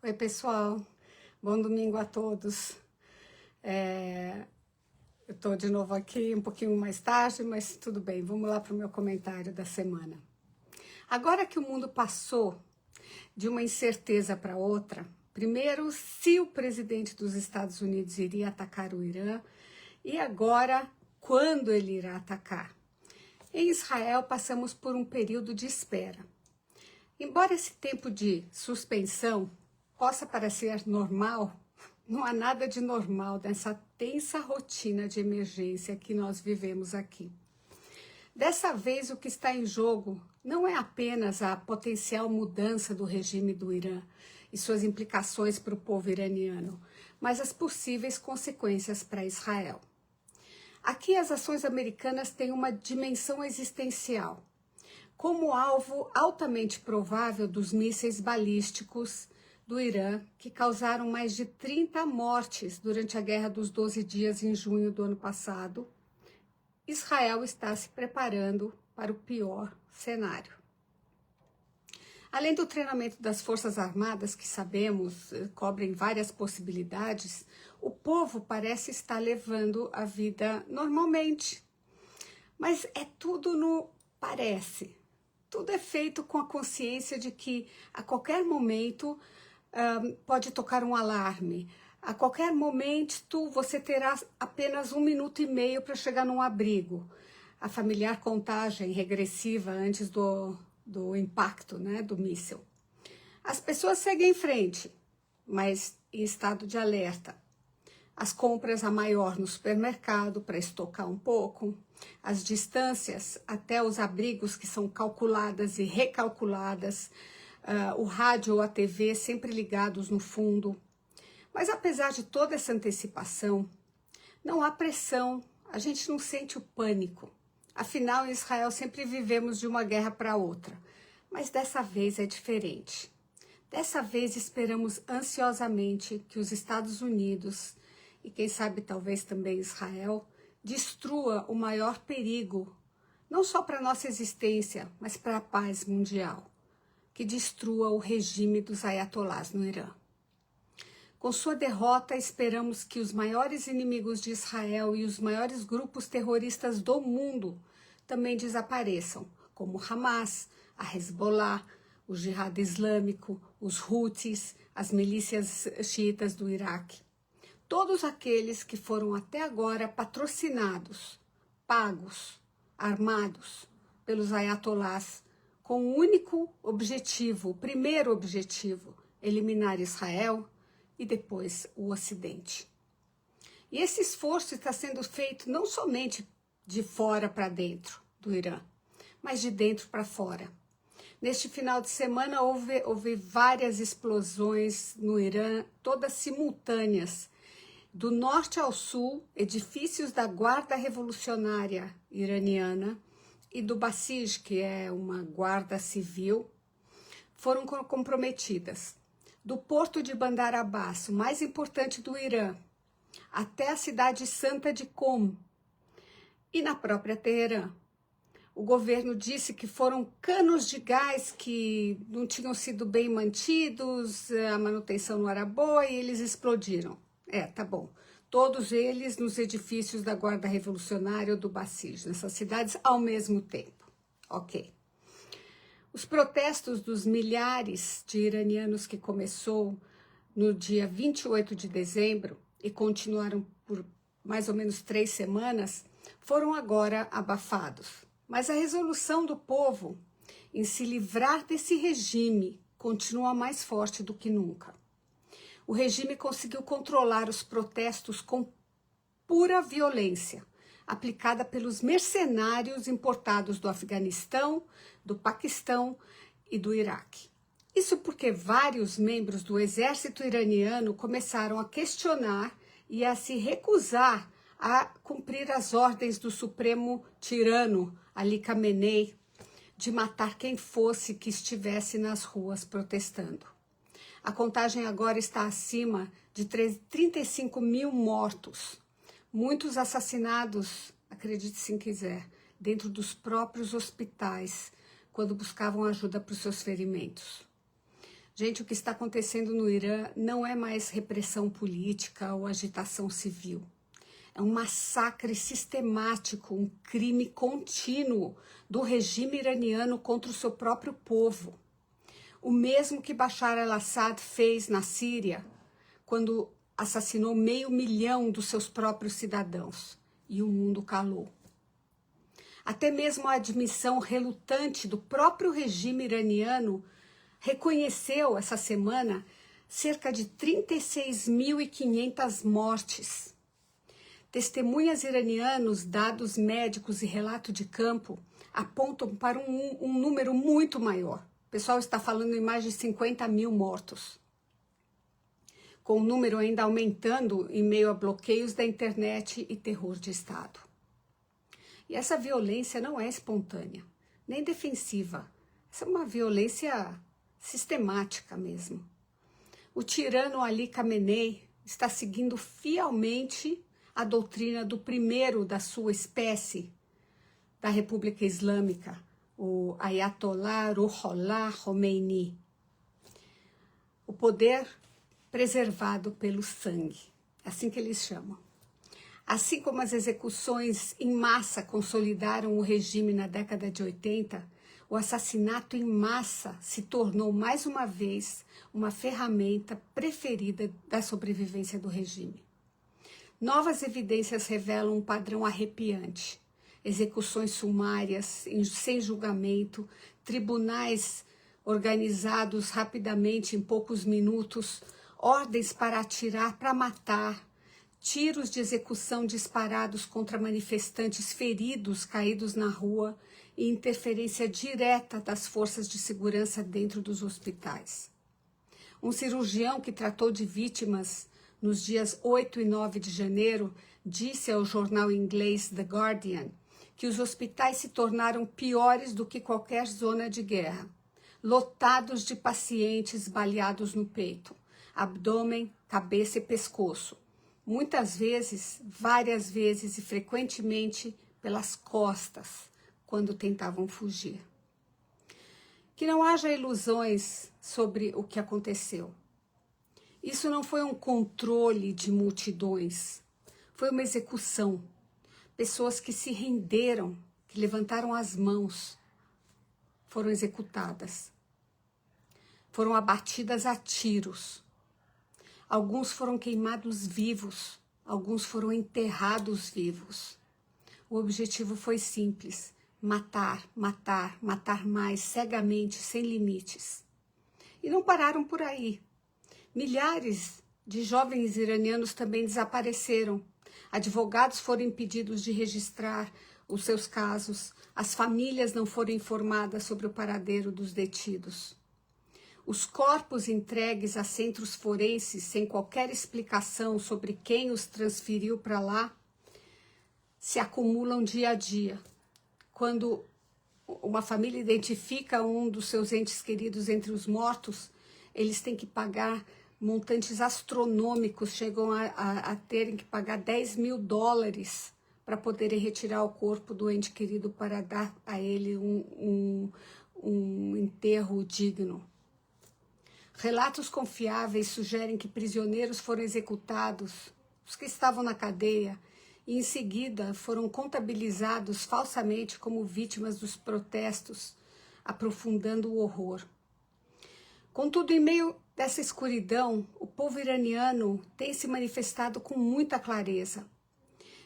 Oi, pessoal. Bom domingo a todos. Eu estou de novo aqui um pouquinho mais tarde, mas tudo bem. Vamos lá para o meu comentário da semana. Agora que o mundo passou de uma incerteza para outra, primeiro, se o presidente dos Estados Unidos iria atacar o Irã, e agora, quando ele irá atacar. Em Israel, passamos por um período de espera. Embora esse tempo de suspensão possa parecer normal, não há nada de normal nessa tensa rotina de emergência que nós vivemos aqui. Dessa vez, o que está em jogo não é apenas a potencial mudança do regime do Irã e suas implicações para o povo iraniano, mas as possíveis consequências para Israel. Aqui, as ações americanas têm uma dimensão existencial, como alvo altamente provável dos mísseis balísticos do Irã, que causaram mais de 30 mortes durante a Guerra dos 12 Dias em junho do ano passado. Israel está se preparando para o pior cenário. Além do treinamento das Forças Armadas, que sabemos cobrem várias possibilidades, o povo parece estar levando a vida normalmente. Mas é tudo no parece. Tudo é feito com a consciência de que a qualquer momento pode tocar um alarme. A qualquer momento você terá apenas 1 minuto e meio para chegar num abrigo. A familiar contagem regressiva antes do impacto, né, do míssil. As pessoas seguem em frente, mas em estado de alerta. As compras a maior no supermercado para estocar um pouco, as distâncias até os abrigos que são calculadas e recalculadas, o rádio ou a TV sempre ligados no fundo. Mas apesar de toda essa antecipação, não há pressão, a gente não sente o pânico. Afinal, em Israel sempre vivemos de uma guerra para outra, mas dessa vez é diferente. Dessa vez esperamos ansiosamente que os Estados Unidos e quem sabe talvez também Israel, destrua o maior perigo, não só para a nossa existência, mas para a paz mundial, que destrua o regime dos ayatolás no Irã. Com sua derrota, esperamos que os maiores inimigos de Israel e os maiores grupos terroristas do mundo também desapareçam, como Hamas, a Hezbollah, o Jihad Islâmico, os Houthis, as milícias xiitas do Iraque. Todos aqueles que foram até agora patrocinados, pagos, armados pelos ayatolás com o único objetivo, o primeiro objetivo, eliminar Israel e depois o Ocidente. E esse esforço está sendo feito não somente de fora para dentro do Irã, mas de dentro para fora. Neste final de semana houve várias explosões no Irã, todas simultâneas. Do norte ao sul, edifícios da Guarda Revolucionária Iraniana e do Basij, que é uma guarda civil, foram comprometidas. Do porto de Bandar Abbas, o mais importante do Irã, até a cidade santa de Qom e na própria Teherã. O governo disse que foram canos de gás que não tinham sido bem mantidos, a manutenção não era boa e eles explodiram. Tá bom. Todos eles nos edifícios da Guarda Revolucionária ou do Basij, nessas cidades ao mesmo tempo. Ok. Os protestos dos milhares de iranianos que começou no dia 28 de dezembro e continuaram por mais ou menos 3 semanas, foram agora abafados. Mas a resolução do povo em se livrar desse regime continua mais forte do que nunca. O regime conseguiu controlar os protestos com pura violência, aplicada pelos mercenários importados do Afeganistão, do Paquistão e do Iraque. Isso porque vários membros do exército iraniano começaram a questionar e a se recusar a cumprir as ordens do supremo tirano Ali Khamenei de matar quem fosse que estivesse nas ruas protestando. A contagem agora está acima de 35 mil mortos, muitos assassinados, acredite se quiser, dentro dos próprios hospitais, quando buscavam ajuda para os seus ferimentos. Gente, o que está acontecendo no Irã não é mais repressão política ou agitação civil. É um massacre sistemático, um crime contínuo do regime iraniano contra o seu próprio povo. O mesmo que Bashar al-Assad fez na Síria, quando assassinou 500 mil dos seus próprios cidadãos. E o mundo calou. Até mesmo a admissão relutante do próprio regime iraniano reconheceu essa semana cerca de 36.500 mortes. Testemunhas iranianos, dados médicos e relato de campo apontam para um número muito maior. O pessoal está falando em mais de 50 mil mortos, com o número ainda aumentando em meio a bloqueios da internet e terror de Estado. E essa violência não é espontânea, nem defensiva. Essa é uma violência sistemática mesmo. O tirano Ali Khamenei está seguindo fielmente a doutrina do primeiro da sua espécie, da República Islâmica, o Ayatollah Ruhollah Khomeini. O poder preservado pelo sangue, é assim que eles chamam. Assim como as execuções em massa consolidaram o regime na década de 80, o assassinato em massa se tornou mais uma vez uma ferramenta preferida da sobrevivência do regime. Novas evidências revelam um padrão arrepiante. Execuções sumárias, sem julgamento, tribunais organizados rapidamente em poucos minutos, ordens para atirar, para matar, tiros de execução disparados contra manifestantes feridos caídos na rua e interferência direta das forças de segurança dentro dos hospitais. Um cirurgião que tratou de vítimas nos dias 8 e 9 de janeiro disse ao jornal inglês The Guardian que os hospitais se tornaram piores do que qualquer zona de guerra, lotados de pacientes baleados no peito, abdômen, cabeça e pescoço, muitas vezes, várias vezes e frequentemente pelas costas, quando tentavam fugir. Que não haja ilusões sobre o que aconteceu. Isso não foi um controle de multidões, foi uma execução. Pessoas que se renderam, que levantaram as mãos, foram executadas. Foram abatidas a tiros. Alguns foram queimados vivos, alguns foram enterrados vivos. O objetivo foi simples: matar, matar, matar mais, cegamente, sem limites. E não pararam por aí. Milhares de jovens iranianos também desapareceram. Advogados foram impedidos de registrar os seus casos. As famílias não foram informadas sobre o paradeiro dos detidos. Os corpos entregues a centros forenses sem qualquer explicação sobre quem os transferiu para lá se acumulam dia a dia. Quando uma família identifica um dos seus entes queridos entre os mortos, eles têm que pagar montantes astronômicos, chegam a terem que pagar $10.000 para poderem retirar o corpo do ente querido para dar a ele um enterro digno. Relatos confiáveis sugerem que prisioneiros foram executados, os que estavam na cadeia, e em seguida foram contabilizados falsamente como vítimas dos protestos, aprofundando o horror. Contudo, em meio dessa escuridão, o povo iraniano tem se manifestado com muita clareza.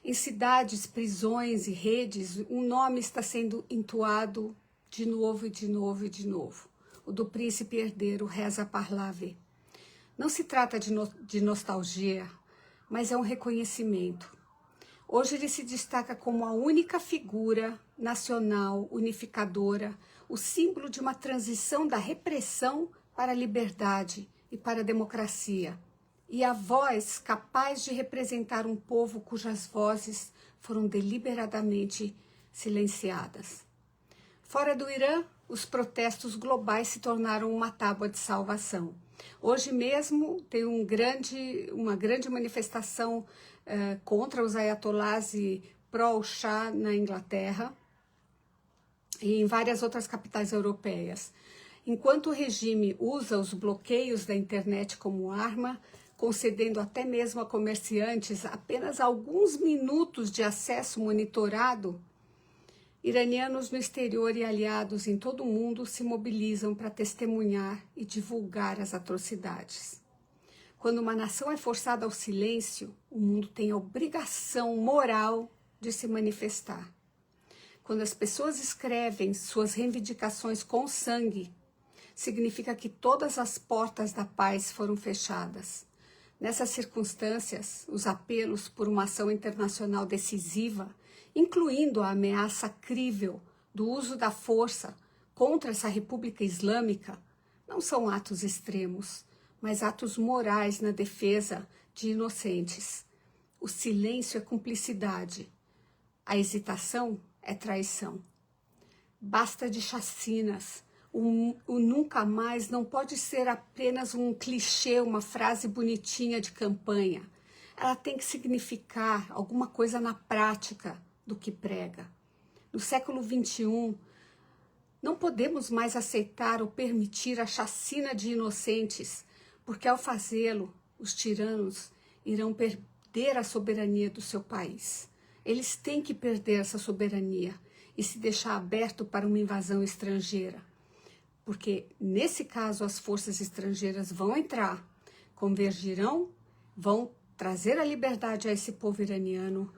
Em cidades, prisões e redes, um nome está sendo entoado de novo e de novo e de novo. O do príncipe herdeiro Reza Pahlavi. Não se trata de nostalgia, mas é um reconhecimento. Hoje ele se destaca como a única figura nacional unificadora, o símbolo de uma transição da repressão para a liberdade e para a democracia, e a voz capaz de representar um povo cujas vozes foram deliberadamente silenciadas. Fora do Irã, os protestos globais se tornaram uma tábua de salvação. Hoje mesmo tem uma grande manifestação contra os ayatollahs e pró-Shah na Inglaterra e em várias outras capitais europeias. Enquanto o regime usa os bloqueios da internet como arma, concedendo até mesmo a comerciantes apenas alguns minutos de acesso monitorado, iranianos no exterior e aliados em todo o mundo se mobilizam para testemunhar e divulgar as atrocidades. Quando uma nação é forçada ao silêncio, o mundo tem a obrigação moral de se manifestar. Quando as pessoas escrevem suas reivindicações com sangue, significa que todas as portas da paz foram fechadas. Nessas circunstâncias, os apelos por uma ação internacional decisiva, incluindo a ameaça crível do uso da força contra essa República Islâmica, não são atos extremos, mas atos morais na defesa de inocentes. O silêncio é cumplicidade, a hesitação é traição. Basta de chacinas. O nunca mais não pode ser apenas um clichê, uma frase bonitinha de campanha. Ela tem que significar alguma coisa na prática do que prega. No século XXI, não podemos mais aceitar ou permitir a chacina de inocentes, porque ao fazê-lo, os tiranos irão perder a soberania do seu país. Eles têm que perder essa soberania e se deixar aberto para uma invasão estrangeira. Porque, nesse caso, as forças estrangeiras vão entrar, convergirão, vão trazer a liberdade a esse povo iraniano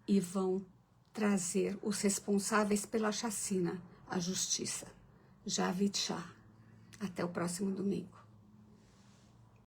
e vão trazer os responsáveis pela chacina à justiça. Javid Shah. Até o próximo domingo.